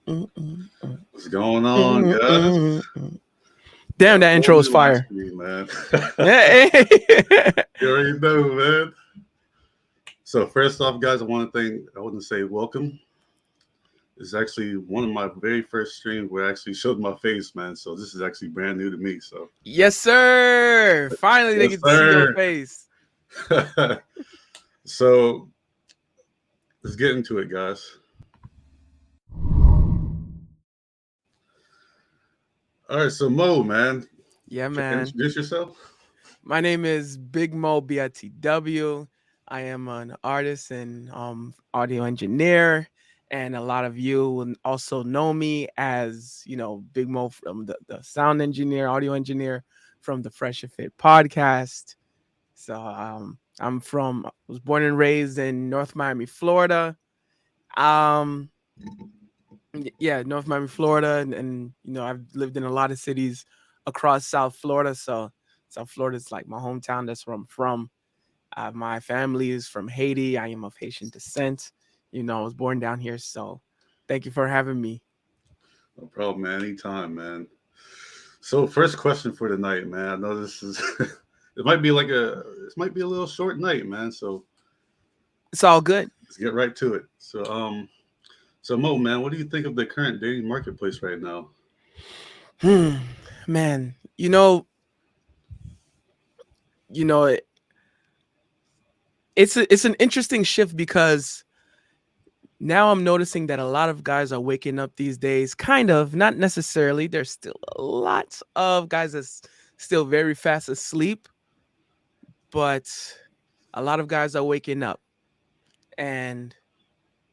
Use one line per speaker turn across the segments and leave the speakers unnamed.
What's going on, guys?
Damn,
Got a
that
whole
intro is
new live
fire.
stream, man.
Yeah.
You already know, man. So first off, guys, I want to say welcome. It's actually one of my very first streams where I actually showed my face, man. So this is actually brand new to me. So
Yes, sir. Finally, they
yes,
get to see your
sir.
face.
So let's get into it, guys. All right, so Mo, man,
Yeah,
try to
man.
introduce yourself.
My name is Big Mo BITW. I am an artist and audio engineer. And a lot of you will also know me as, Big Mo from the sound engineer, audio engineer from the Fresh and Fit podcast. So I was born and raised in North Miami, Florida. Um, yeah, North Miami, Florida, and I've lived in a lot of cities across South Florida. So South Florida is like my hometown. That's where I'm from. My family is from Haiti. I am of Haitian descent. I was born down here. So thank you for having me.
No problem, man. Anytime, man. So first question for tonight, man. I know this is this might be a little short night, man. So
It's all good.
let's get right to it. So Mo, man, what do you think of the current dating marketplace right now?
Man, you know, it, it's an interesting shift because now I'm noticing that a lot of guys are waking up these days. Kind of, not necessarily. There's still lots of guys that's still very fast asleep, but a lot of guys are waking up, and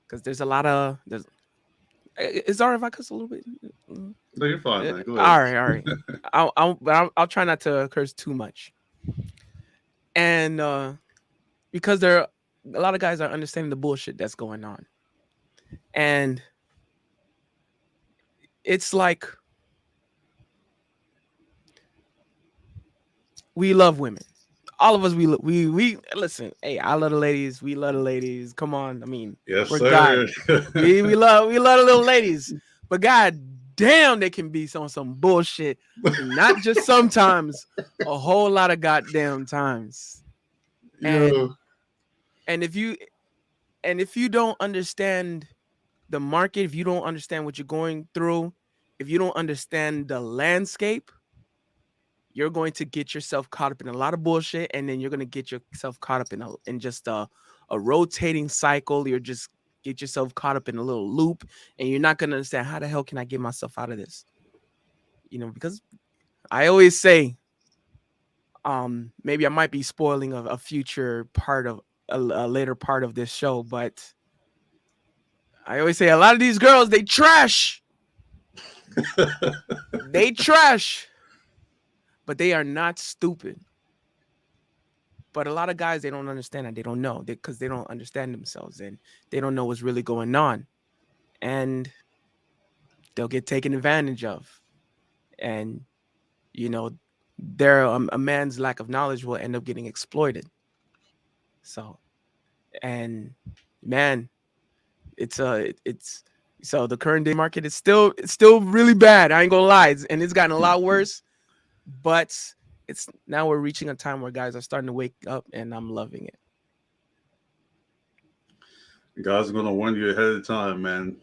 because there's a lot of there's. Is alright if I cuss a little bit? Mm,
No, you're fine, man. Go ahead.
All right, all right. I'll try not to curse too much, and because there are a lot of guys are understanding the bullshit that's going on, and it's like we love women. All of us, we listen. Hey, I love the ladies. We love the ladies. Come on, I mean,
Yes,
we're guys.
sir.
We love the little ladies. But god damn, they can be some bullshit, and not just sometimes, a whole lot of goddamn times. And
Yo,
and if you don't understand the market, if you don't understand what you're going through, if you don't understand the landscape, you're going to get yourself caught up in a lot of bullshit, and then you're going to get yourself caught up in just a rotating cycle. You're just get yourself caught up in a little loop, and you're not going to understand how the hell can I get myself out of this. Because I always say, maybe I might be spoiling a future part of a later part of this show, but I always say a lot of these girls, they trash. They trash, but they are not stupid. But a lot of guys, they don't understand that. They don't know because they don't understand themselves, and they don't know what's really going on, and they'll get taken advantage of. And you know, a man's lack of knowledge will end up getting exploited. So, and man, it's so the current day market is still really bad. I ain't gonna lie, and it's gotten a lot worse. But it's now we're reaching a time where guys are starting to wake up, and I'm loving it.
God's gonna warn you ahead of time, man.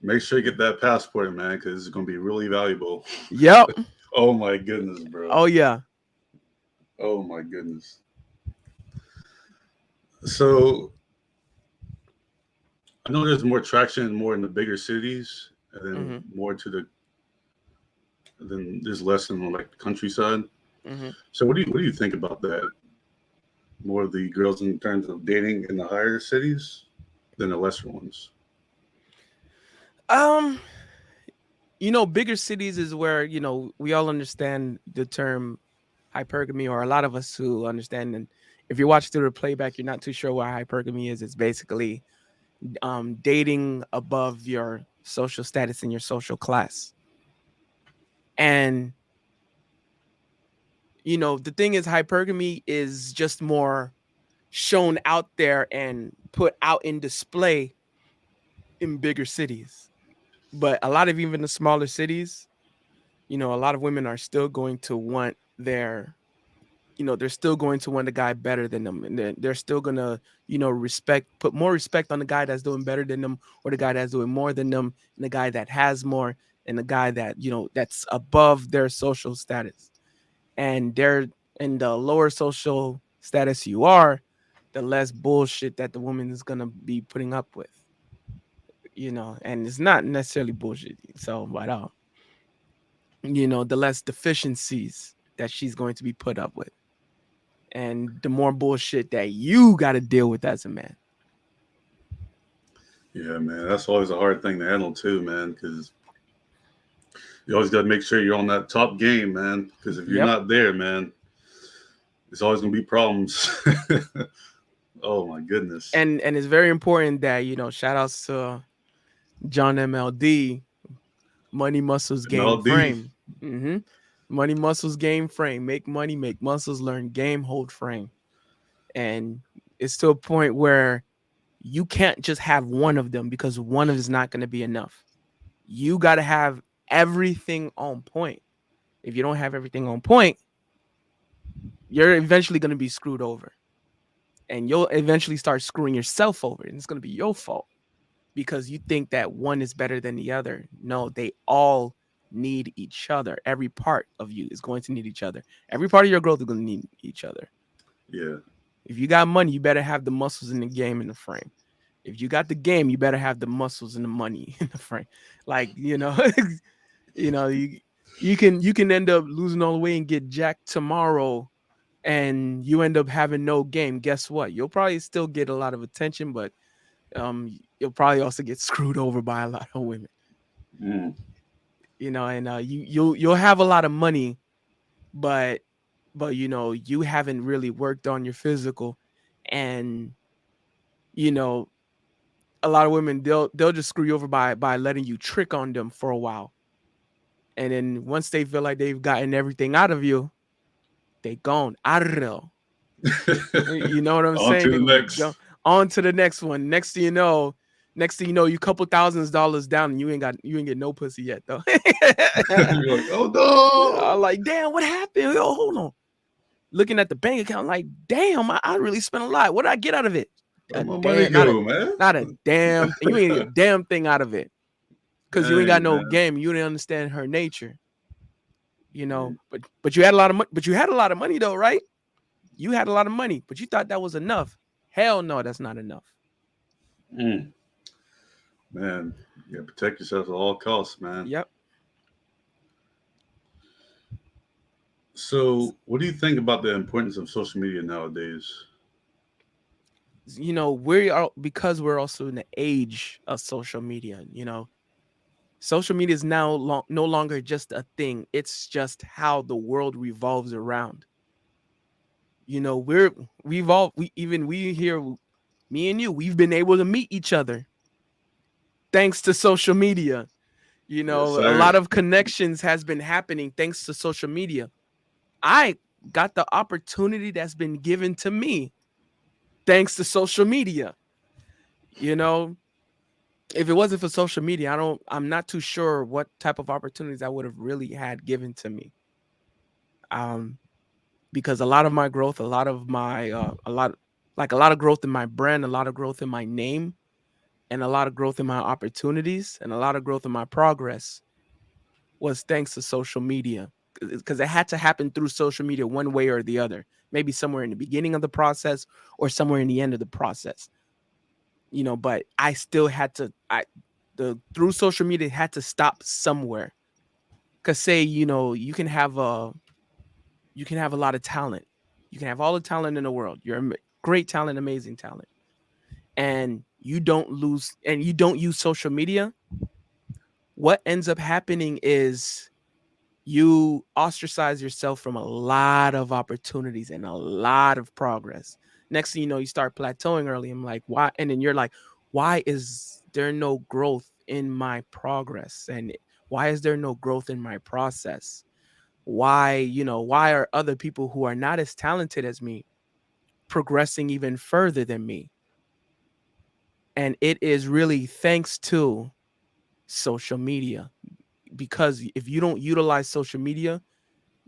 Make sure you get that passport, man, because it's gonna be really valuable.
Yep.
Oh my goodness, bro.
Oh yeah.
Oh my goodness. So I know there's more traction more in the bigger cities, and then
Mm-hmm.
more to the then there's less in like the countryside.
Mm-hmm.
So what do you think about that? More of the girls in terms of dating in the higher cities than the lesser ones.
Um, bigger cities is where, we all understand the term hypergamy, or a lot of us who understand. And if you watch through the playback, you're not too sure what hypergamy is. It's basically dating above your social status and your social class. And the thing is, hypergamy is just more shown out there and put out in display in bigger cities. But a lot of even the smaller cities, a lot of women are still going to want they're still going to want the guy better than them, and they're still gonna, put more respect on the guy that's doing better than them, or the guy that's doing more than them, and the guy that has more, and the guy that that's above their social status. And they're in the lower social status you are, the less bullshit that the woman is gonna be putting up with. And it's not necessarily bullshit. So, but the less deficiencies that she's going to be put up with, and the more bullshit that you got to deal with as a man.
Yeah, man, that's always a hard thing to handle too, man, because you always got to make sure you're on that top game, man. Because if you're
Yep.
not there, man, there's always gonna be problems. Oh my goodness.
And it's very important that shout outs to John MLD, Money Muscles Game
MLD.
Frame. Money Muscles Game Frame. Make money, make muscles, learn game, hold frame. And it's to a point where you can't just have one of them, because one of is not going to be enough. You got to have everything on point. If you don't have everything on point, you're eventually going to be screwed over. And you'll eventually start screwing yourself over, and it's going to be your fault because you think that one is better than the other. No, they all need each other. Every part of you is going to need each other. Every part of your growth is going to need each other.
Yeah.
If you got money, you better have the muscles in the game in the frame. If you got the game, you better have the muscles and the money in the frame. Like, you can end up losing all the way and get jacked tomorrow, and you end up having no game. Guess what? You'll probably still get a lot of attention, but you'll probably also get screwed over by a lot of women.
Mm.
And you'll have a lot of money, but you haven't really worked on your physical. And a lot of women, they'll just screw you over by letting you trick on them for a while. And then once they feel like they've gotten everything out of you, they gone. Arro. You know what I'm
On
saying?
to
They
the
gonna
next.
go on to the next one. Next thing you know, you couple $1,000s down, and you ain't get no pussy yet though.
You're like, oh no.
Like, damn, what happened? Yo, hold on. Looking at the bank account, like, damn, I really spent a lot. What did I get out of it?
Where'd my money
Not
go, man?
a damn. And you ain't get a damn thing out of it, because you ain't got
Dang,
no
man.
game. You didn't understand her nature. But you had a lot of money. But you had a lot of money though, right? You had a lot of money, but you thought that was enough. Hell no, that's not enough.
Mm. Man, you gotta protect yourself at all costs, man.
Yep.
So, what do you think about the importance of social media nowadays?
We are, because we're also in the age of social media. Social media is now no longer just a thing. It's just how the world revolves around. We here, me and you, we've been able to meet each other thanks to social media.
Yes,
A
sir.
lot of connections has been happening thanks to social media. I got the opportunity that's been given to me thanks to social media. If it wasn't for social media, I'm not too sure what type of opportunities I would have really had given to me. Because a lot of my growth, a lot of growth in my brand, a lot of growth in my name, and a lot of growth in my opportunities, and a lot of growth in my progress was thanks to social media, because it had to happen through social media one way or the other. Maybe somewhere in the beginning of the process or somewhere in the end of the process. But I still had to, through social media, it had to stop somewhere. Cause say, you can have a lot of talent. You can have all the talent in the world. You're a great talent, amazing talent. And you don't use social media. What ends up happening is you ostracize yourself from a lot of opportunities and a lot of progress. Next thing you know, you start plateauing early. I'm like, why? And then you're like, why is there no growth in my progress? And why is there no growth in my process? Why are other people who are not as talented as me progressing even further than me? And it is really thanks to social media, because if you don't utilize social media,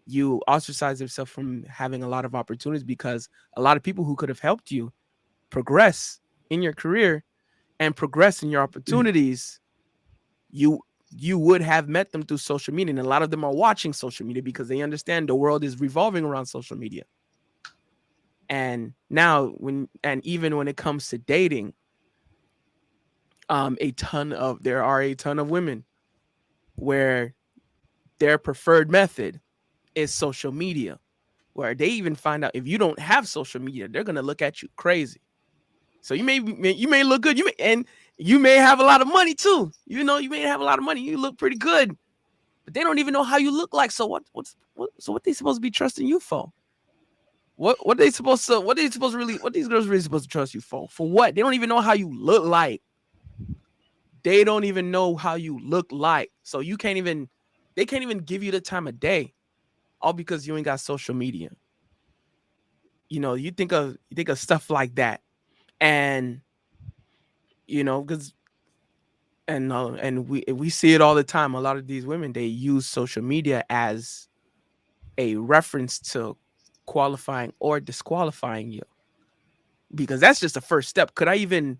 you ostracize yourself from having a lot of opportunities, because a lot of people who could have helped you progress in your career and progress in your opportunities, you would have met them through social media. And a lot of them are watching social media because they understand the world is revolving around social media. And now even when it comes to dating, there are a ton of women where their preferred method is social media, where they even find out if you don't have social media, they're gonna look at you crazy. So you may look good, you may have a lot of money too. You may have a lot of money, you look pretty good, but they don't even know how you look like. So what they supposed to be trusting you for? What these girls really supposed to trust you for? For what? They don't even know how you look like. They don't even know how you look like. So they can't even give you the time of day, all because you ain't got social media. You think of stuff like that, and because we see it all the time. A lot of these women, they use social media as a reference to qualifying or disqualifying you, because that's just the first step. Could I even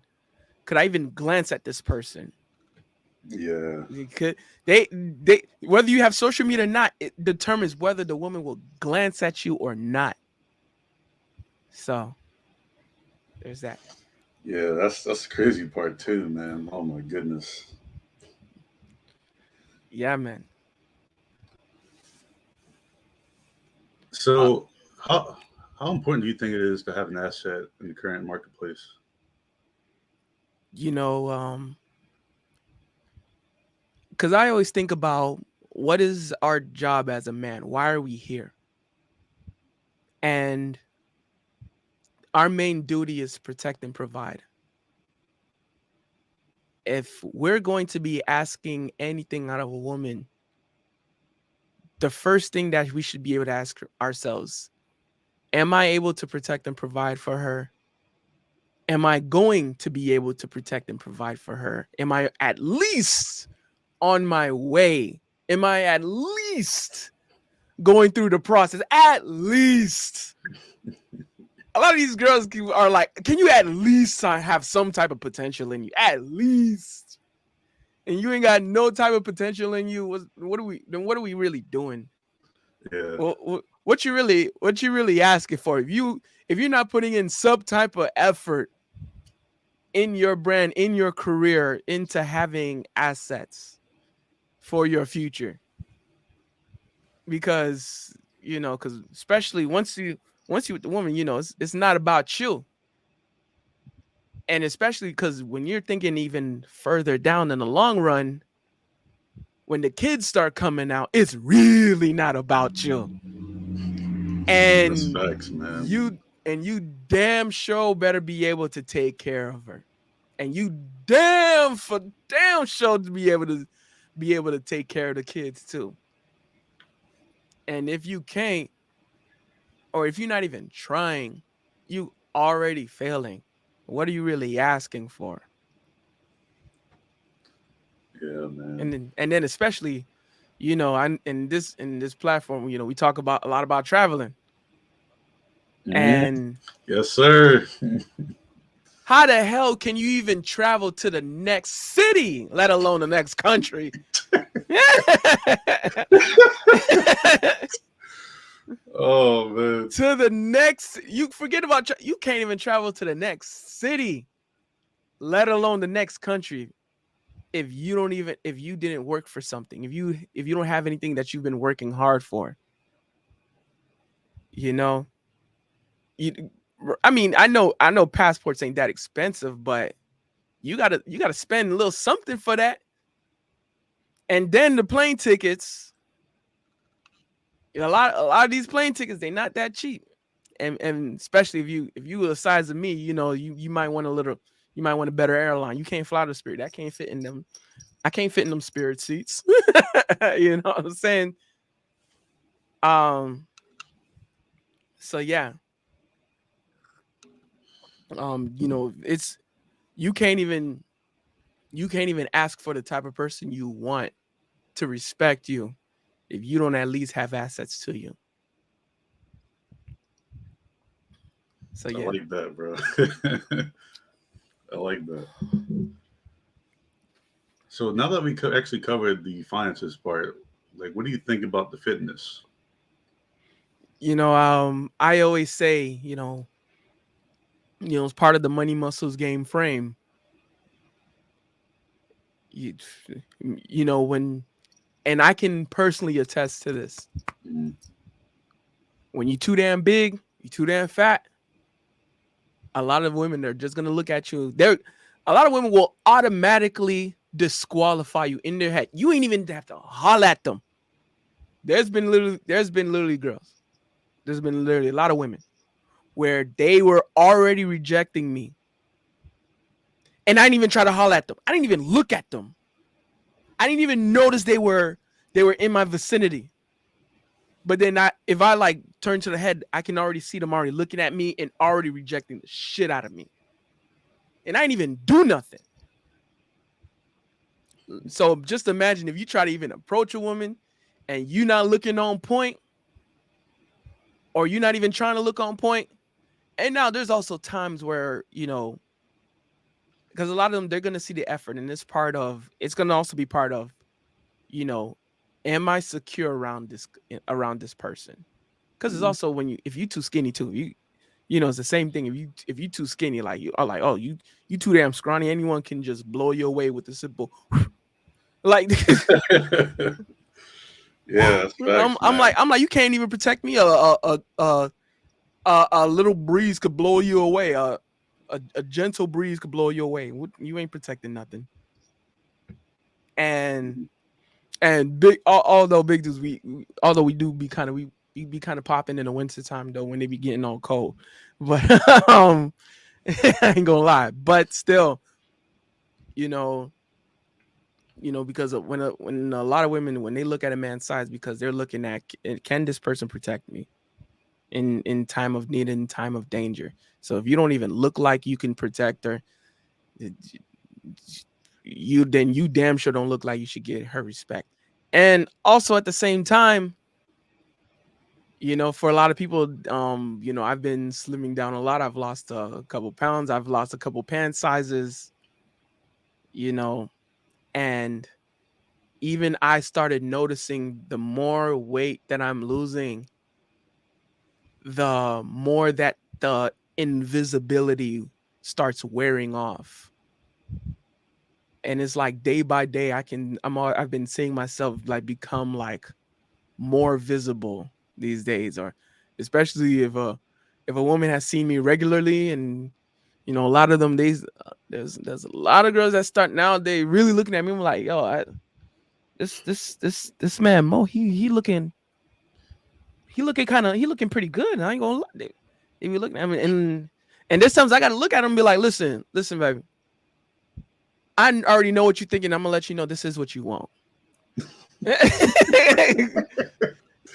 glance at this person?
Yeah.
They whether you have social media or not, it determines whether the woman will glance at you or not. So there's that.
Yeah, that's the crazy part too, man. Oh my goodness.
Yeah, man. Uh,
So how important do you think it is to have an asset in the current marketplace?
you know, because I always think about, what is our job as a man? Why are we here? And our main duty is protect and provide. If we're going to be asking anything out of a woman, the first thing that we should be able to ask ourselves, am I able to protect and provide for her? Am I going to be able to protect and provide for her? Am I at least on my way? Am I at least going through the process? At least. A lot of these girls are like, can you at least have some type of potential in you? At least. And you ain't got no type of potential in you. What are we really doing?
Yeah.
Well, what you really asking for? If you're not putting in some type of effort in your brand, in your career, into having assets for your future, because especially once you with the woman, it's not about you. And especially because when you're thinking even further down in the long run, when the kids start coming out, it's really not about you.
That's
And
facts, man.
you damn sure better be able to take care of her. And you damn sure to be able to take care of the kids too. And if you can't, or if you're not even trying, you already failing. What are you really asking for?
Yeah, man.
And then especially, I in this platform, we talk about a lot about traveling.
Mhm.
And
Yes, sir.
how the hell can you even travel to the next city, let alone the next country?
Oh man.
To the next, you forget about, you can't even travel to the next city, let alone the next country, if you didn't work for something, if you don't have anything that you've been working hard for. you know you I mean, I know passports ain't that expensive, but you gotta spend a little something for that. And then the plane tickets, a lot of these plane tickets, they not that cheap. And especially if you were the size of me, you might want a better airline. You can't fly to Spirit. I can't fit in them. I can't fit in them Spirit seats. You know what I'm saying? Um so yeah. It's, you can't even You can't even ask for the type of person you want to respect you if you don't at least have assets to you. So
I
yeah.
like that, bro. I like that. So now that we actually covered the finances part, like, what do you think about the fitness?
I always say, it's part of the money muscles game frame. You, when, and I can personally attest to this.
Mm,
When you're too damn big, you're too damn fat. A lot of women are just gonna look at you. A lot of women will automatically disqualify you in their head. You ain't even have to holler at them. There's been literally girls. There's been literally a lot of women where they were already rejecting me. And I didn't even try to holler at them. I didn't even look at them. I didn't even notice they were in my vicinity. But then if I like turn to the head, I can already see them already looking at me and already rejecting the shit out of me. And I didn't even do nothing. So just imagine if you try to even approach a woman and you not looking on point, or you're not even trying to look on point. And now there's also times where, because a lot of them, they're going to see the effort, and it's going to also be part of, am I secure around this person? Because it's also if you too skinny too, it's the same thing. If you too skinny, like you are like, oh, you too damn scrawny. Anyone can just blow your way with a simple, like.
yeah, that's facts,
I'm
man.
like, you can't even protect me. A little breeze could blow you away. A gentle breeze could blow you away. You ain't protecting nothing. And big, although big dudes, although we do be kind of we be kind of popping in the winter time though when they be getting all cold. But I ain't gonna lie. But still, because when a lot of women, when they look at a man's size, because they're looking at, can this person protect me in time of need, in time of danger? So if you don't even look like you can protect her, you damn sure don't look like you should get her respect. And also at the same time, for a lot of people, I've been slimming down a lot. I've lost a couple pounds. I've lost a couple pant sizes, and even I started noticing the more weight that I'm losing, the more that the invisibility starts wearing off. And it's like day by day, I've been seeing myself like become like more visible these days, or especially if a woman has seen me regularly. And a lot of them, there's a lot of girls that start nowadays really looking at me. I'm like, yo, this man Mo, he looking pretty good. And I ain't gonna lie. They be looking at me, and there's times I gotta look at them and be like, listen, baby, I already know what you're thinking. I'm gonna let you know this is what you want.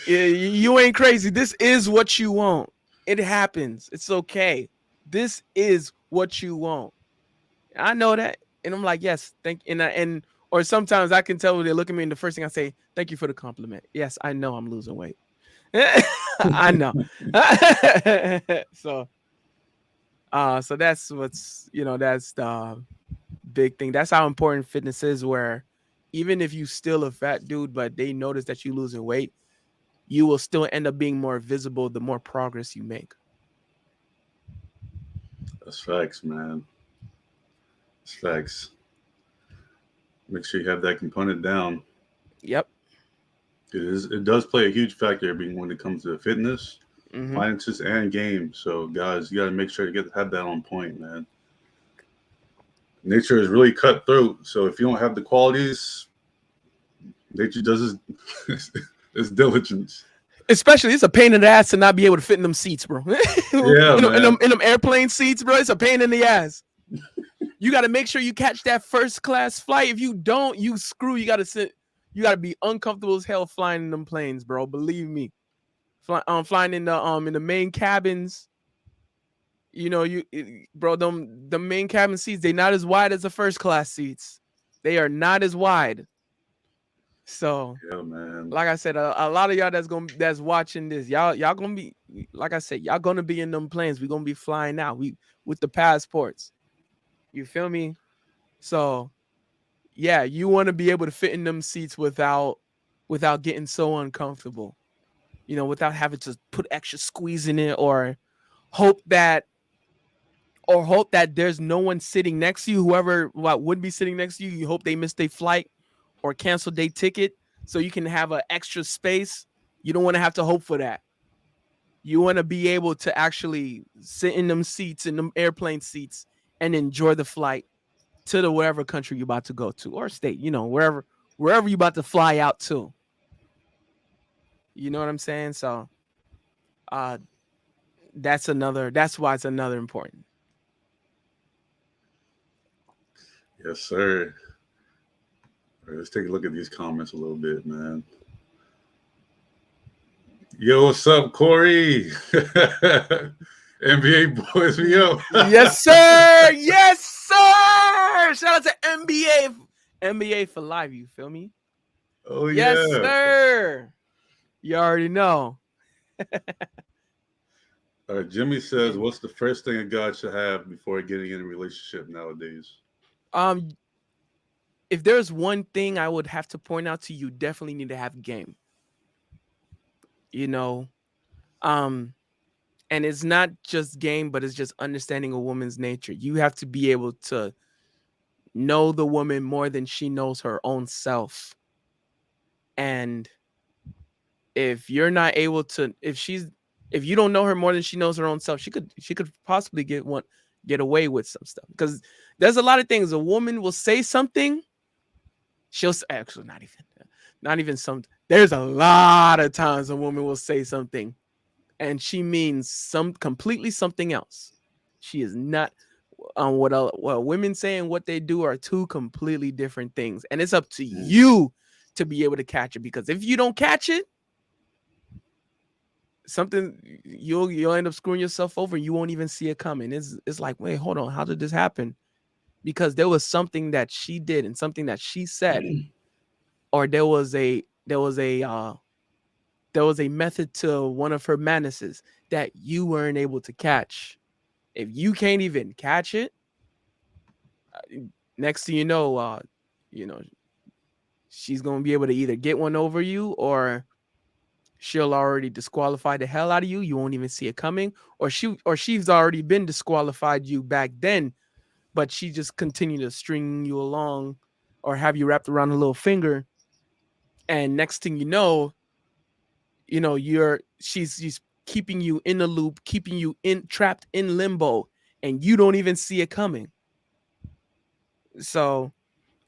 Yeah, you ain't crazy. This is what you want. It happens. It's okay. This is what you want. I know that, and I'm like, yes, thank. And or sometimes I can tell when they look at me, and the first thing I say, thank you for the compliment. Yes, I know I'm losing weight. I know. So that's that's the big thing. That's how important fitness is, where even if you still a fat dude, but they notice that you losing weight, you will still end up being more visible the more progress you make.
That's facts, man. That's facts. Make sure you have that component down.
Yep.
It does play a huge factor being when it comes to fitness,
Mm-hmm.
finances, and games. So, guys, you got to make sure you have that on point, man. Nature is really cutthroat. So, if you don't have the qualities, nature does its diligence.
Especially, it's a pain in the ass to not be able to fit in them seats, bro.
Yeah, man.
In them airplane seats, bro. It's a pain in the ass. You got to make sure you catch that first class flight. If you don't, you screw. You got to sit. You got to be uncomfortable as hell flying in them planes, bro. Believe me. Flying in the main cabins. Bro, the main cabin seats, they not as wide as the first class seats. They are not as wide. So,
Yeah, man.
like I said, a lot of y'all that's watching this, y'all gonna be, like I said, y'all gonna be in them planes. We gonna be flying out. We with the passports. You feel me? So yeah, you want to be able to fit in them seats without getting so uncomfortable. You know, without having to put extra squeeze in it, hope that hope that there's no one sitting next to you. Whoever would be sitting next to you, you hope they missed their flight or canceled their ticket, so you can have an extra space. You don't want to have to hope for that. You want to be able to actually sit in them seats, in them airplane seats, and enjoy the flight to the wherever country you're about to go to, or state, you know, wherever you're about to fly out to. You know what I'm saying? So uh that's why it's another important.
Yes, sir. All right, let's take a look at these comments a little bit, man. Yo, what's up, Corey? NBA boys, we up.
Yes, sir. Yes, sir. Shout out to NBA for life. You feel me?
Oh,
Yes,
yeah.
sir. You already know.
All right, Jimmy says, what's the first thing a guy should have before getting in a relationship nowadays?
If there's one thing I would have to point out to you, definitely need to have game. You know, and it's not just game, but it's just understanding a woman's nature. You have to be able to know the woman more than she knows her own self. And if you're not able to, if you don't know her more than she knows her own self, she could possibly get away with some stuff. Because there's a lot of things. A woman will say something, she'll actually not even some. There's a lot of times a woman will say something and she means completely something else. She is not what women say and what they do are two completely different things. And it's up to you to be able to catch it, because if you don't catch it, you'll end up screwing yourself over. You won't even see it coming. It's like, wait, hold on, how did this happen? Because there was something that she did and something that she said, or there was a method to one of her madnesses that you weren't able to catch. If you can't even catch it, next thing you know, she's gonna be able to either get one over you, or she'll already disqualify the hell out of you. You won't even see it coming, or she's already been disqualified you back then, but she just continued to string you along or have you wrapped around a little finger. And next thing you know, she's keeping you in the loop, keeping you trapped in limbo, and you don't even see it coming. So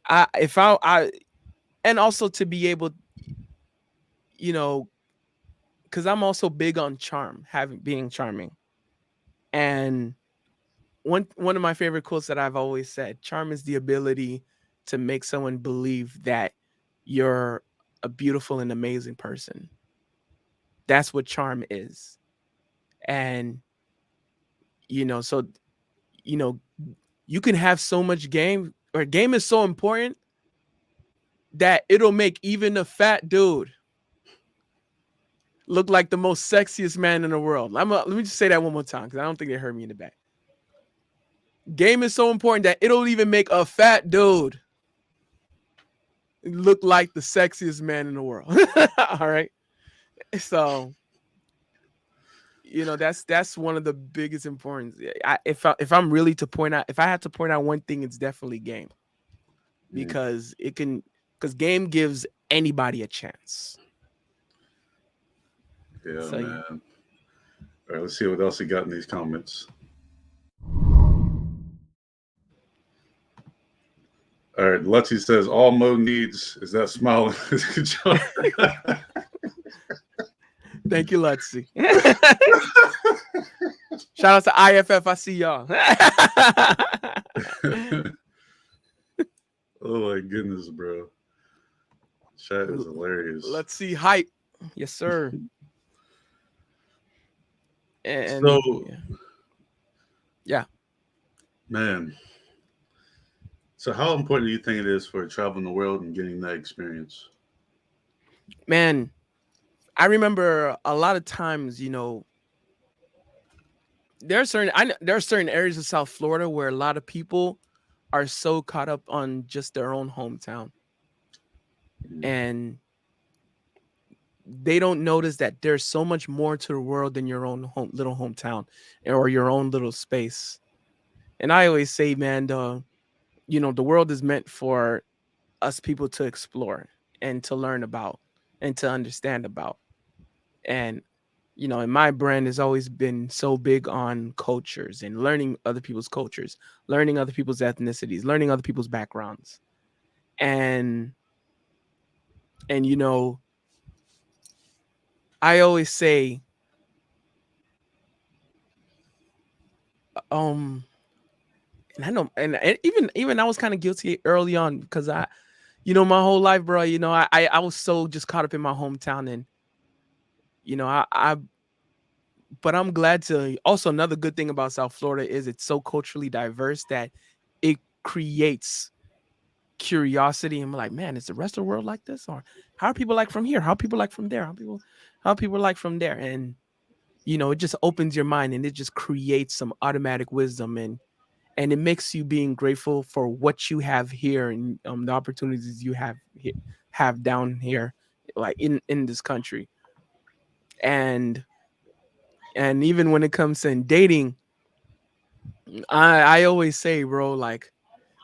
I and also to be able, because I'm also big on charm, being charming. And one of my favorite quotes that I've always said, charm is the ability to make someone believe that you're a beautiful and amazing person. That's what charm is. And so you can have so much game, or game is so important that it'll make even a fat dude look like the most sexiest man in the world. Let me just say that one more time, because I don't think they heard me in the back. Game is so important that it'll even make a fat dude look like the sexiest man in the world. All right. So, that's one of the biggest importance. If I'm really to point out, if I had to point out one thing, it's definitely game. Because game gives anybody a chance.
Yeah, so, man. All right, let's see what else he got in these comments. All right, Lutzy says all Mo needs is that smile.
Thank you, Lutzy. Shout out to IFF. I see y'all.
Oh my goodness, bro. Chat is hilarious.
Let's see hype. Yes, sir. And
so, yeah, man. So how important do you think it is for traveling the world and getting that experience?
Man, I remember a lot of times, there are certain areas of South Florida where a lot of people are so caught up on just their own hometown,
Mm.
and they don't notice that there's so much more to the world than your own little hometown or your own little space. And I always say, man, the world is meant for us people to explore and to learn about and to understand about. And and my brand has always been so big on cultures and learning other people's cultures, learning other people's ethnicities, learning other people's backgrounds. And and I always say, um and I know, and even I was kind of guilty early on because my whole life, bro, I was so just caught up in my hometown. And I but I'm glad to also, another good thing about South Florida is it's so culturally diverse that it creates curiosity. And I'm like, man, is the rest of the world like this? Or how are people like from here? How are people like from there? How people like from there? And it just opens your mind, and it just creates some automatic wisdom, and it makes you being grateful for what you have here, and the opportunities you have down here, like in this country. And even when it comes to dating, I always say, bro, like,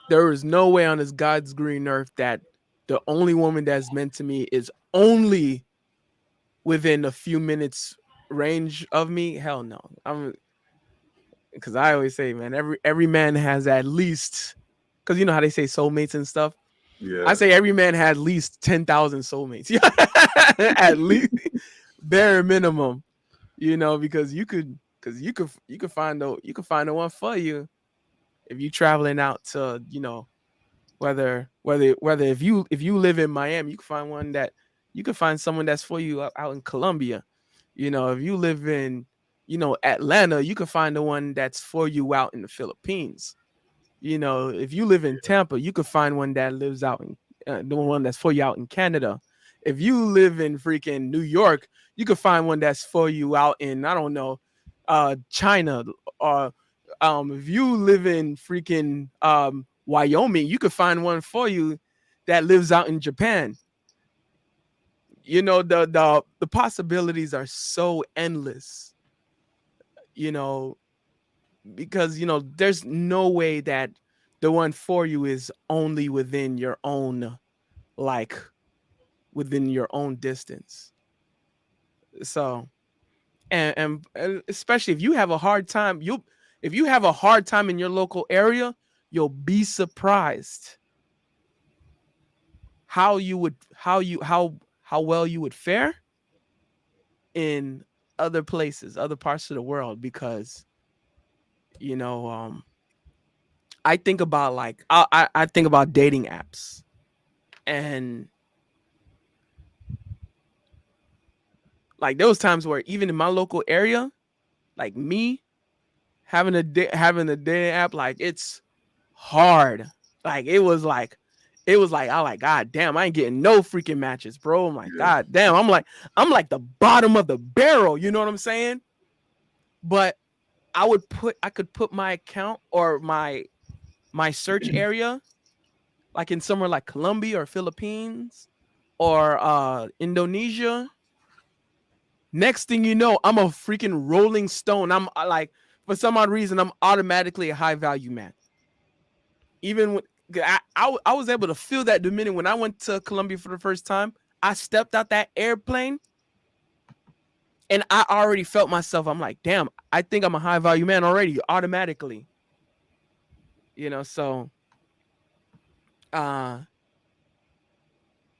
there is no way on this God's green earth that the only woman that's meant to me is only within a few minutes range of me. Hell no. I'm Because I always say, man, every man has at least, because you know how they say soulmates and stuff. I
Yeah,
say every man had at least 10,000 soulmates. At least, bare minimum. Because you could find the one for you if you traveling out to, whether if you live in Miami, you can find someone that's for you out in Colombia. If you live in, Atlanta, you can find the one that's for you out in the Philippines. If you live in Tampa, you could find one that lives out in, the one that's for you out in Canada. If you live in freaking New York, you could find one that's for you out in, I don't know, China. Or if you live in freaking Wyoming, you could find one for you that lives out in Japan. The possibilities are so endless. You know, because there's no way that the one for you is only like within your own distance. So, and especially if you have a hard time in your local area, you'll be surprised how well you would fare in other places, other parts of the world. Because you know I think about, like, I think about dating apps. And like, there was times where even in my local area, like, me having a dating app, like, it's hard. Like, it was like I like, God damn, I ain't getting no freaking matches, bro. I'm like,
yeah,
God damn, I'm like the bottom of the barrel, you know what I'm saying? But I could put my account or my search area like in somewhere like Colombia or Philippines or Indonesia. Next thing you know, I'm a freaking rolling stone. I'm like, for some odd reason, I'm automatically a high value man. Even when I was able to feel that the minute when I went to Colombia for the first time, I stepped out that airplane and I already felt myself. I'm like, damn, I think I'm a high value man already, automatically. So uh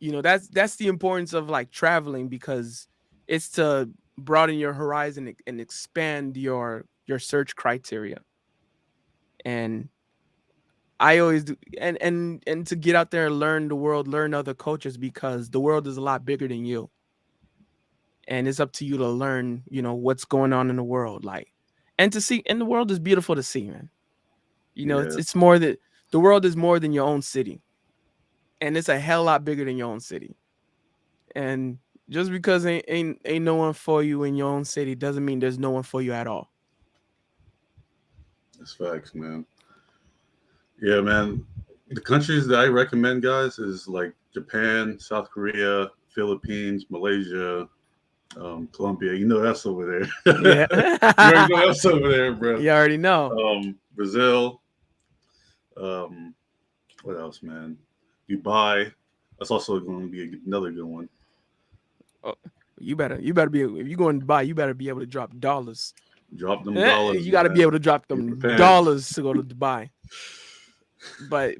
that's the importance of, like, traveling, because it's to broaden your horizon and expand your search criteria. And I always do, and to get out there and learn the world, learn other cultures, because the world is a lot bigger than you, and it's up to you to learn what's going on in the world, like, and to see. And the world is beautiful to see, man.
yeah.
It's more that the world is more than your own city, and it's a hell lot bigger than your own city. And just because ain't no one for you in your own city doesn't mean there's no one for you at all.
That's facts, man. Yeah, man. The countries that I recommend, guys, is like Japan, South Korea, Philippines, Malaysia, Colombia. You know that's over there.
Yeah.
You already know that's over there, bro.
You already know.
Brazil. What else, man? Dubai. That's also going to be another good one.
Oh, you better be, if you're going to buy, you better be able to drop dollars.
Drop them dollars.
You got to be able to drop them dollars to go to Dubai. But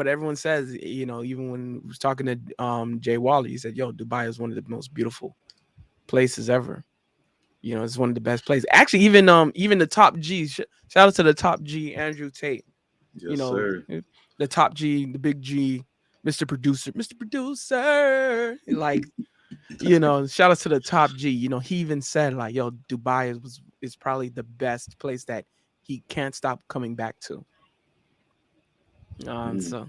everyone says, you know, even when I was talking to Jay Wally, he said, "Yo, Dubai is one of the most beautiful places ever. You know, it's one of the best places. Actually, even the top G. Shout out to the top G, Andrew Tate.
Yes,
you know,
sir.
The top G, the big G, Mr. Producer, like." You know, shout out to the top G. You know, he even said like, "Yo, Dubai is probably the best place that he can't stop coming back to." So,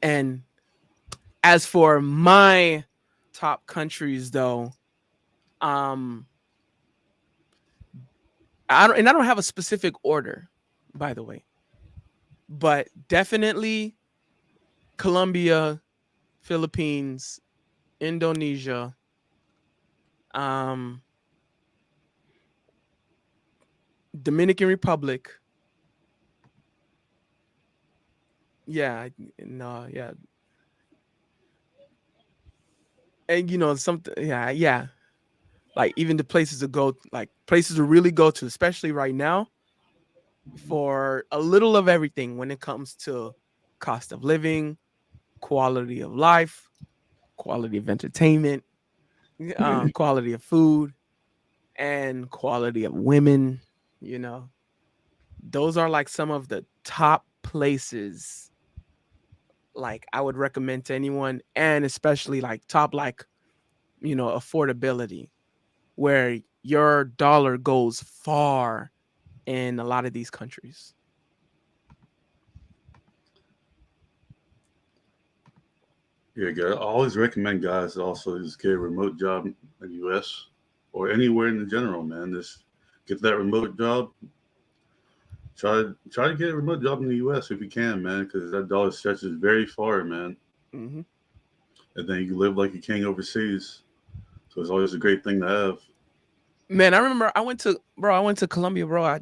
and as for my top countries, though, I don't have a specific order, by the way, but definitely Colombia, Philippines, Indonesia, Dominican Republic. Yeah. And you know, something, yeah. Like even the places to go, like places to really go to, especially right now, for a little of everything when it comes to cost of living, quality of life, quality of entertainment, quality of food, and quality of women. You know, those are like some of the top places like I would recommend to anyone, and especially like top, like, you know, affordability, where your dollar goes far in a lot of these countries.
Yeah, guys. I always recommend guys also just get a remote job in the U.S. or anywhere in the general, man. Just get that remote job. Try to get a remote job in the U.S. if you can, man, because that dollar stretches very far, man.
Mm-hmm.
And then you live like a king overseas, so it's always a great thing to have.
Man, I remember I went to Colombia, bro. I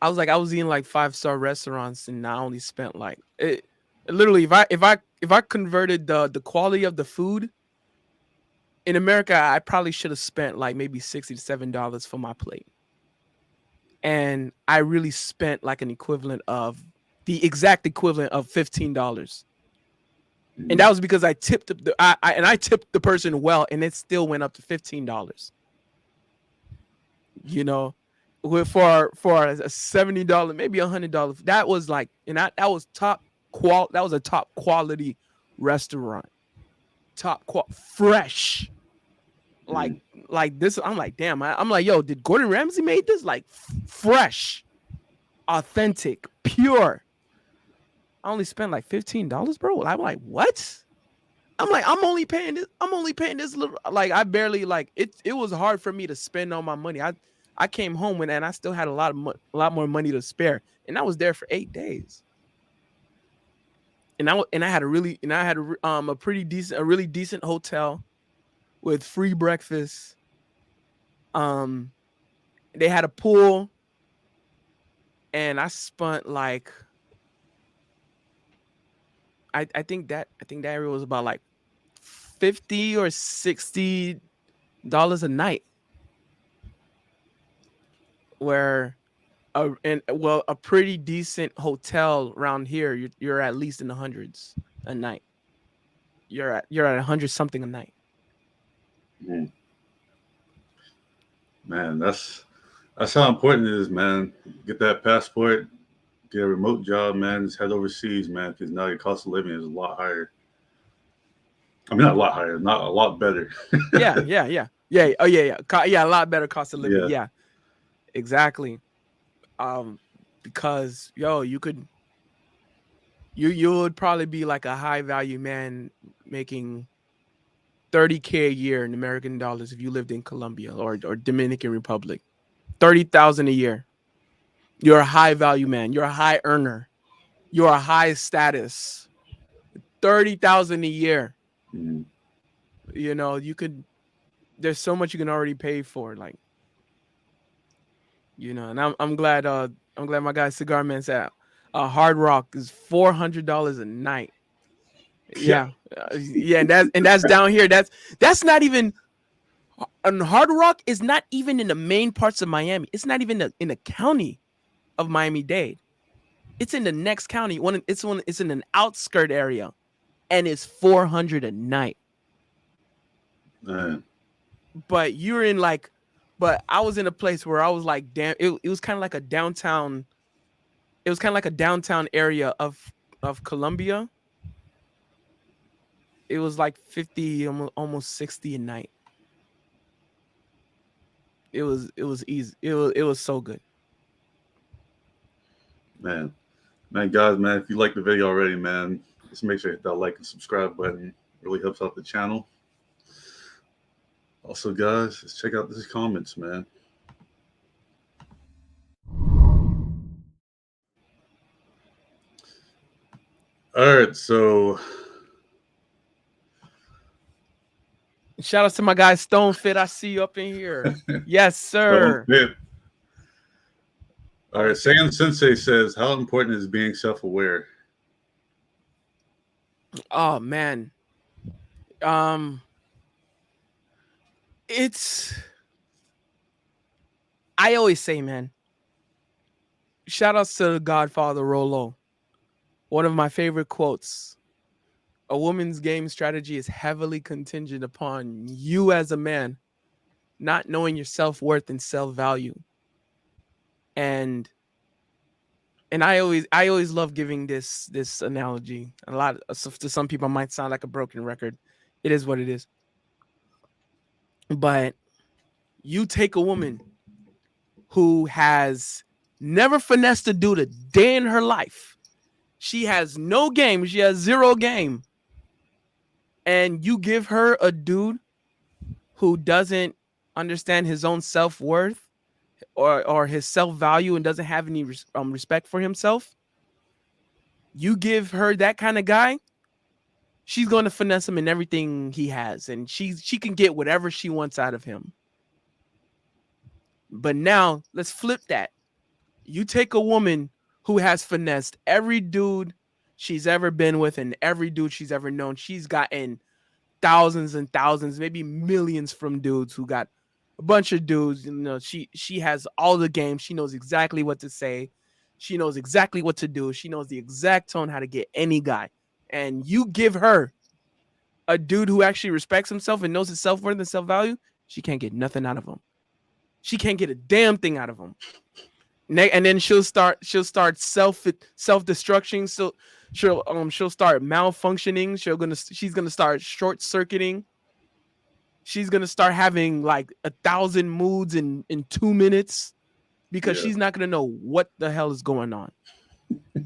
was like, I was eating like 5-star restaurants, and I only spent like it. Literally, if I converted the quality of the food in America, I probably should have spent like maybe $60 to $70 for my plate, and I really spent like an equivalent of the exact equivalent of $15. And that was because I tipped I tipped the person well, and it still went up to $15. You know, for a $70, maybe $100. That was like, and that was that was a top quality restaurant, fresh. Like this, I'm like, damn. I'm like, yo, did Gordon Ramsay made this? Like fresh, authentic, pure. I only spent like $15, bro. I'm like, what? I'm like, I'm only paying this little. Like, I barely, like, it was hard for me to spend all my money. I came home and I still had a lot more money to spare, and I was there for 8 days. And I had a really decent hotel with free breakfast. They had a pool, and I spent like, I think that area was about like $50 or $60 a night, where a pretty decent hotel around here, you're at least in the hundreds a night. You're at 100 something a night.
Man, that's how important it is, man. Get that passport, get a remote job, man. Just head overseas, man, because now your cost of living is a lot higher. I mean, not a lot higher, not a lot better.
Yeah. Oh yeah. A lot better cost of living. Yeah, exactly. Because yo, you could You would probably be like a high value man making $30K a year in American dollars if you lived in Colombia or Dominican Republic. 30,000 a year. You're a high value man. You're a high earner. You're a high status. 30,000 a year.
Mm.
You know, you could. There's so much you can already pay for, like, you know. And I'm glad. I'm glad my guy Cigar Man said, Hard Rock is $400 a night.
Yeah.
Yeah, and that's down here. That's not even. And Hard Rock is not even in the main parts of Miami. It's not even in the county of Miami-Dade. It's in the next county. It's in an outskirt area, and it's $400 a night.
Man.
But you're in like, but I was in a place where I was like, damn, it was kind of like a downtown. It was kind of like a downtown area of Columbia. It was like 50, almost 60 a night. It was easy. It was so good.
Man, guys, man, if you like the video already, man, just make sure to hit that like and subscribe button. It really helps out the channel. Also, guys, let's check out these comments, man. All right, so
shout out to my guy Stone Fit. I see you up in here. Yes, sir.
All right, Sam Sensei says, how important is being self-aware?
Oh man. It's, I always say, man, shout outs to the Godfather Rolo. One of my favorite quotes. A woman's game strategy is heavily contingent upon you as a man not knowing your self-worth and self-value. And I always love giving this analogy. A lot to some people it might sound like a broken record. It is what it is. But you take a woman who has never finessed a dude a day in her life. She has no game. She has zero game. And you give her a dude who doesn't understand his own self-worth or his self-value and doesn't have any respect for himself. You give her that kind of guy, she's going to finesse him in everything he has, and she can get whatever she wants out of him. But now let's flip that. You take a woman who has finessed every dude she's ever been with and every dude she's ever known. She's gotten thousands and thousands, maybe millions from dudes who got a bunch of dudes. You know, she has all the game. She knows exactly what to say. She knows exactly what to do. She knows the exact tone how to get any guy. And you give her a dude who actually respects himself and knows his self-worth and self-value, she can't get nothing out of him. She can't get a damn thing out of him. And then she'll start self-destruction. So she'll start malfunctioning. She's gonna start short-circuiting. She's gonna start having like 1,000 moods in 2 minutes because she's not gonna know what the hell is going on.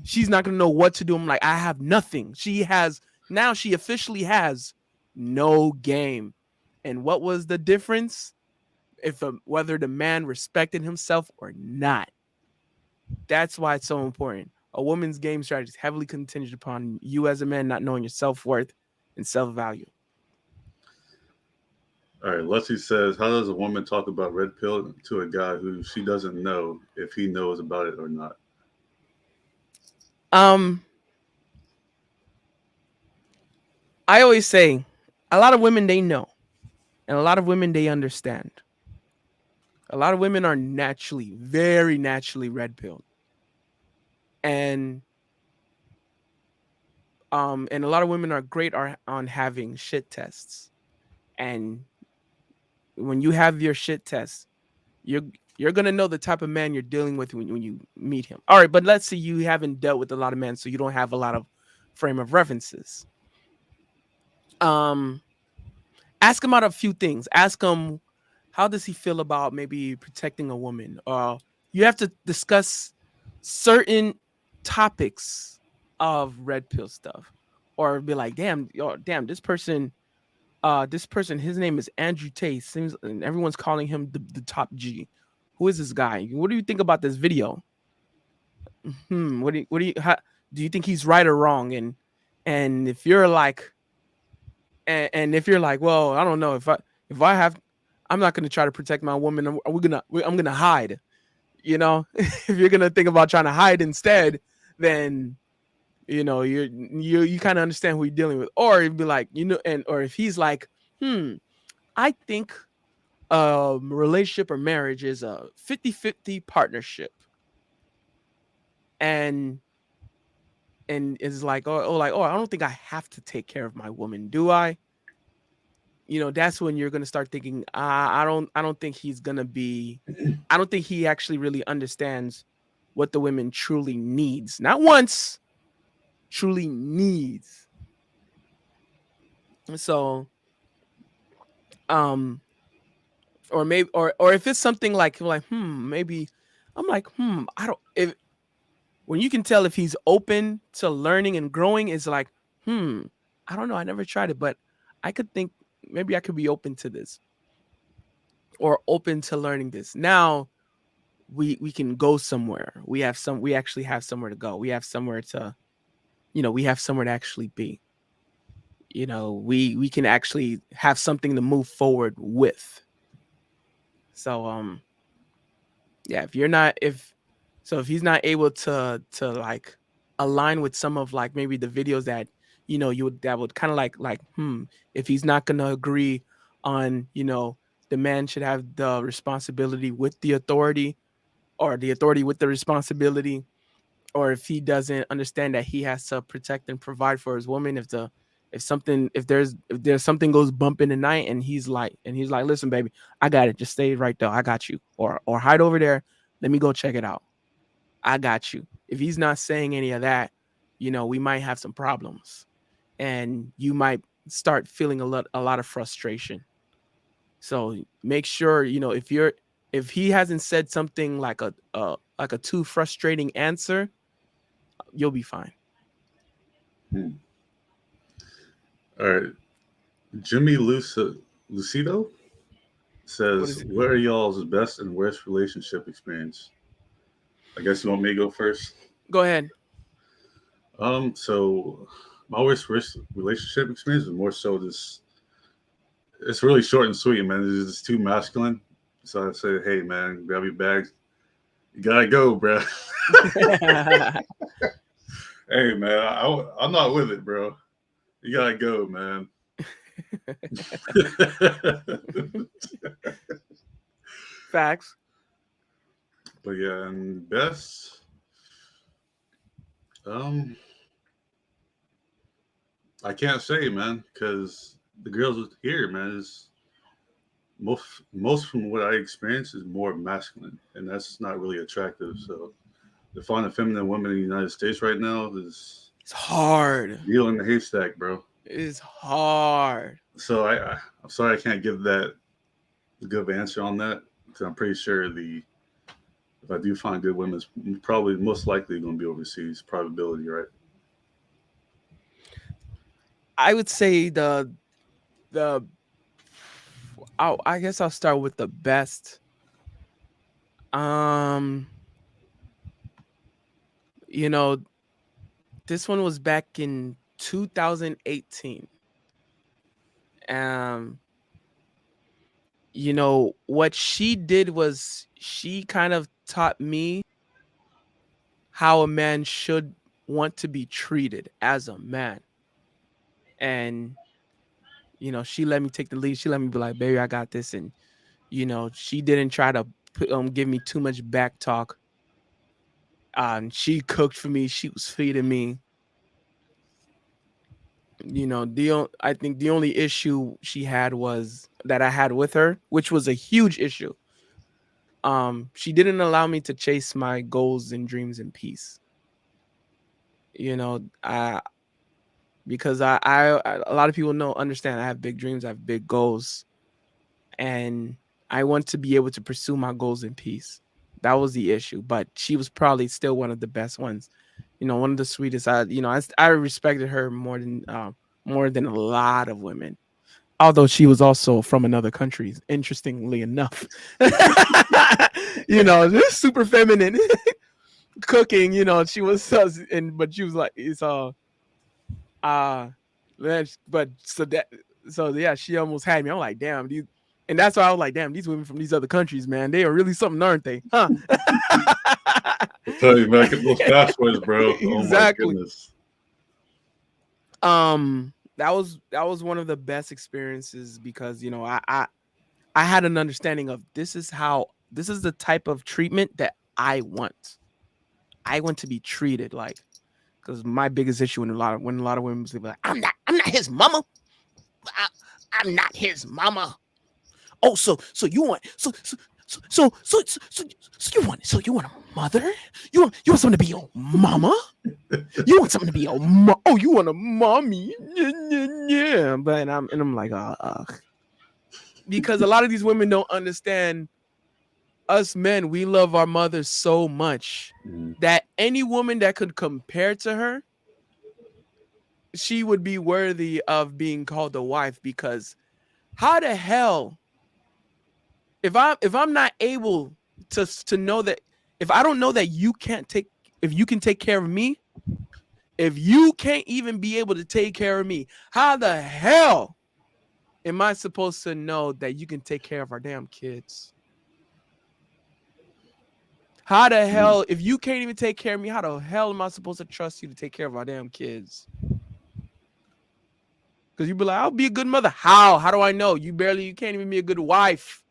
She's not gonna know what to do. I'm like, I have nothing. She officially has no game. And what was the difference? Whether the man respected himself or not. That's why it's so important. A woman's game strategy is heavily contingent upon you as a man not knowing your self-worth and self-value.
All right, Leslie says, how does a woman talk about red pill to a guy who she doesn't know if he knows about it or not?
I always say a lot of women, they know, and a lot of women, they understand. A lot of women are very naturally red pilled. And a lot of women are great on having shit tests. And when you have your shit test, you're gonna know the type of man you're dealing with when you meet him. All right, but let's say you haven't dealt with a lot of men, so you don't have a lot of frame of references. Ask him out a few things. Ask him, how does he feel about maybe protecting a woman? You have to discuss certain topics of red pill stuff, or be like, damn, yo, damn, this person, his name is Andrew Tate. Seems and everyone's calling him the top G. Who is this guy? What do you think about this video? What do you how, do you think he's right or wrong? And if you're like, and if you're like, well, I don't know, if I have, I'm not gonna try to protect my woman. I'm gonna hide. You know, if you're gonna think about trying to hide instead, then you kind of understand who you're dealing with. Or it'd be like, or if he's like, I think relationship or marriage is a 50-50 partnership, and is like, I don't think I have to take care of my woman, do I? That's when you're gonna start thinking, I don't think he's gonna be, I don't think he actually really understands what the women truly needs, not wants, truly needs. So, or maybe, or if it's something like, maybe, I'm like, I don't, if when you can tell if he's open to learning and growing, is like, I don't know, I never tried it, but I could think maybe I could be open to this, or open to learning this. Now we can go somewhere. We actually have somewhere to go. We have somewhere to, we have somewhere to actually be. We can actually have something to move forward with. So yeah, if he's not able to like align with some of like maybe the videos that that would kind of like if he's not gonna agree on, the man should have the responsibility with the authority, or the authority with the responsibility, or if he doesn't understand that he has to protect and provide for his woman, if there's something goes bump in the night, and he's like, listen, baby, I got it, just stay right there, I got you, or hide over there, let me go check it out, I got you. If he's not saying any of that, we might have some problems, and you might start feeling a lot of frustration. So make sure, if he hasn't said something like a too frustrating answer, you'll be fine.
All right. Jimmy Lucido says, what are y'all's best and worst relationship experience? I guess you want me to go first?
Go ahead.
So my worst relationship experience is more so this. It's really short and sweet, man. It's just too masculine. So I said, hey, man, grab your bags. You gotta go, bro. Hey, man, I'm not with it, bro. You gotta go, man.
Facts.
But yeah, and best, um, I can't say, man, because the girls here, man, is most from what I experience is more masculine, and that's not really attractive. So to find a feminine woman in the United States right now is
it's hard.
Needle in the haystack, bro.
It's hard.
So I'm sorry I can't give that good answer on that, because I'm pretty sure if I do find good women, it's probably most likely going to be overseas. Probability, right?
I would say I guess I'll start with the best. This one was back in 2018. What she did was she kind of taught me how a man should want to be treated as a man. And she let me take the lead. She let me be like, baby, I got this. And she didn't try to give me too much back talk. She cooked for me. She was feeding me. I think the only issue she had was that I had with her, which was a huge issue. She didn't allow me to chase my goals and dreams in peace. Because I a lot of people understand I have big dreams, I have big goals, and I want to be able to pursue my goals in peace. That was the issue, but she was probably still one of the best ones. one of the sweetest. I respected her more than a lot of women. Although she was also from another country, interestingly enough. Just super feminine cooking. She was, but she was like, it's uh but so yeah, she almost had me. I'm like, damn, and that's why I was like, damn, these women from these other countries, man, they are really something, aren't they? Huh?
I tell you, man, get those passwords, bro. Oh my
Exactly.
goodness.
That was one of the best experiences because I had an understanding of this is the type of treatment that I want. I want to be treated like, because my biggest issue when a lot of women was like, I'm not his mama. I'm not his mama. Oh, so you want you want a mother? You want someone to be your mama? You want someone to be your oh, you want a mommy? Yeah. But I'm like, because a lot of these women don't understand us men. We love our mothers so much that any woman that could compare to her, she would be worthy of being called a wife. Because how the hell, if I'm not able to know that, if I don't know that if you can take care of me, if you can't even be able to take care of me, how the hell am I supposed to know that you can take care of our damn kids? How the hell, if you can't even take care of me, how the hell am I supposed to trust you to take care of our damn kids? Because you'd be like, I'll be a good mother. How? How do I know? You can't even be a good wife.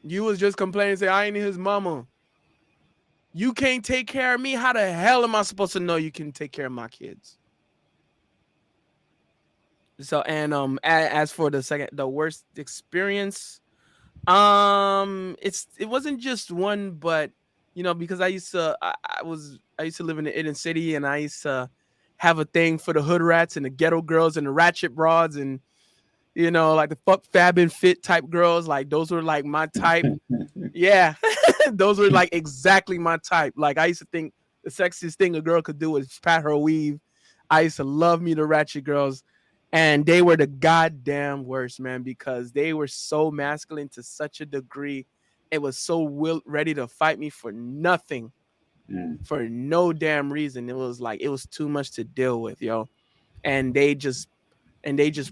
You was just complaining, say, I ain't his mama. You can't take care of me. How the hell am I supposed to know you can take care of my kids? So, and as for the worst experience, it wasn't just one, but because I used to live in the inner city, and I used to have a thing for the hood rats and the ghetto girls and the ratchet broads, and like the fuck fab and fit type girls. Like those were like my type. Yeah. Those were like exactly my type. Like I used to think the sexiest thing a girl could do was pat her weave. I used to love me the ratchet girls, and they were the goddamn worst, man, because they were so masculine to such a degree. It was so ready to fight me for nothing, for no damn reason. It was like, it was too much to deal with, yo. And they just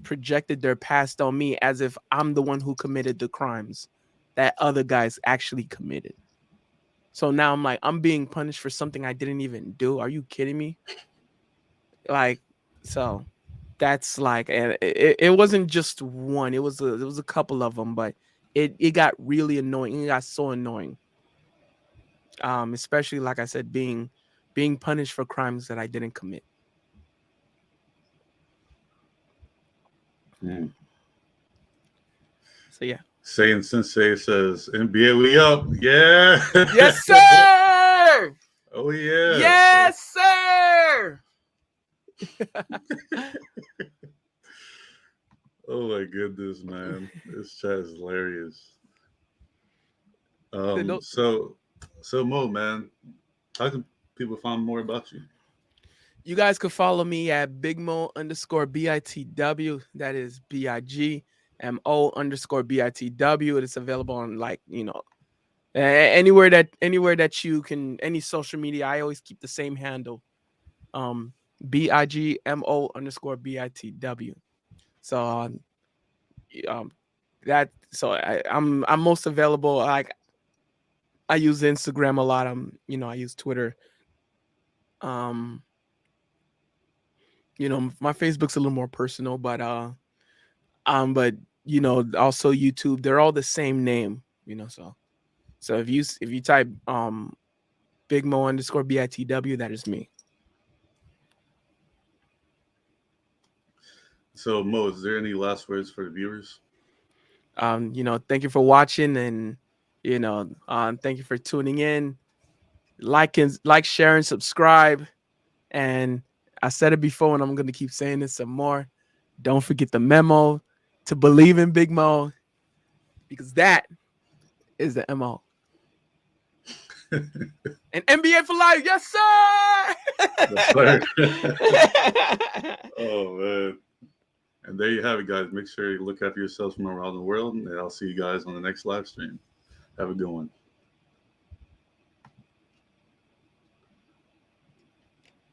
projected their past on me as if I'm the one who committed the crimes that other guys actually committed. So now I'm like, I'm being punished for something I didn't even do. Are you kidding me? Like, so that's like, and it wasn't just one. It was a couple of them, but it got really annoying. It got so annoying. Especially like I said, being punished for crimes that I didn't commit. So yeah.
Saiyan Sensei says, NBA, we up. Yeah.
Yes, sir.
Oh, yeah.
Yes, sir.
Oh, my goodness, man. This chat is hilarious. So Mo, man, how can people find more about you?
You guys could follow me at BigMo_BITW. That is BIGMO_BITW. It is available on anywhere that you can, any social media. I always keep the same handle. BIGMO_BITW. So I'm most available. Like I use Instagram a lot. I use Twitter. My Facebook's a little more personal, but also YouTube, they're all the same name, so if you type BigMo_BITW, that is me.
So Mo, is there any last words for the viewers?
Thank you for watching, and thank you for tuning in. Like, share, and subscribe. And I said it before, and I'm going to keep saying it some more. Don't forget the memo to believe in Big Mo, because that is the MO. And NBA for life, yes, sir.
Yes, sir. Oh man. And there you have it, guys. Make sure you look after yourselves from around the world, and I'll see you guys on the next live stream. Have a good one.